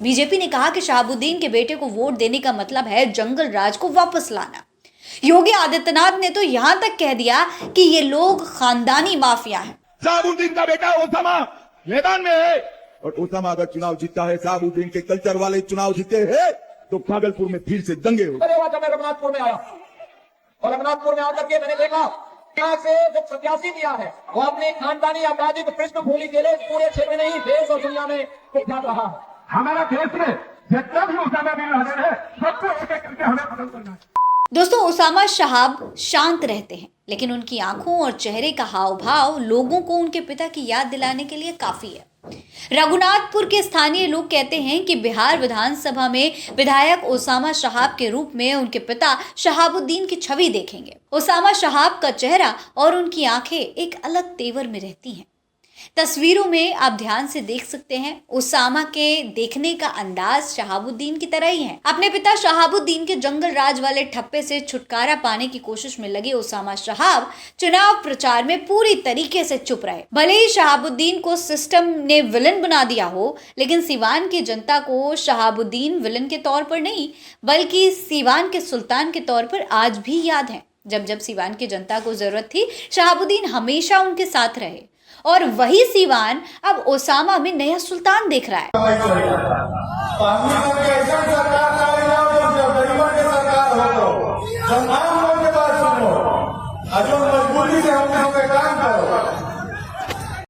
BJP ने कहा कि शहाबुद्दीन के बेटे को वोट देने का मतलब है जंगल राज को वापस लाना। योगी आदित्यनाथ ने तो यहां तक कह दिया कि ये लोग खानदानी माफिया हैं। शहाबुद्दीन का बेटा ओसामा मैदान में है और ओसामा अगर चुनाव जीतता है, शहाबुद्दीन के कल्चर वाले चुनाव जीते हैं तो भागलपुर में फिर से दंगे हो। जब मैं रघुनाथपुर में आया और रघुनाथपुर में आकर के मैंने देखा यहाँ से जो प्रत्याशी दिया है वो अपने खानदानी आपराधिक पृष्ठभूमि के लिए पूरे क्षेत्र में नहीं देश और दुनिया में विख्यात रहा है। हमारा देश में जितना भी ओसामा बिन लादेन है सबको एक एक करके हमें खत्म करना है। दोस्तों, ओसामा शहाब शांत रहते हैं, लेकिन उनकी आंखों और चेहरे का हाव भाव लोगों को उनके पिता की याद दिलाने के लिए काफी है। रघुनाथपुर के स्थानीय लोग कहते हैं कि बिहार विधानसभा में विधायक ओसामा शहाब के रूप में उनके पिता शहाबुद्दीन की छवि देखेंगे। ओसामा शहाब का चेहरा और उनकी आंखें एक अलग तेवर में रहती हैं। तस्वीरों में आप ध्यान से देख सकते हैं, ओसामा के देखने का अंदाज शहाबुद्दीन की तरह ही है। अपने पिता शहाबुद्दीन के जंगल राज वाले ठप्पे से छुटकारा पाने की कोशिश में लगे ओसामा शहाब चुनाव प्रचार में पूरी तरीके से चुप रहे। भले ही शहाबुद्दीन को सिस्टम ने विलन बना दिया हो, लेकिन सीवान की जनता को शहाबुद्दीन विलन के तौर पर नहीं बल्कि सीवान के सुल्तान के तौर पर आज भी याद है। जब जब सीवान की जनता को जरूरत थी, शहाबुद्दीन हमेशा उनके साथ रहे और वही सीवान अब ओसामा में नया सुल्तान देख रहा है।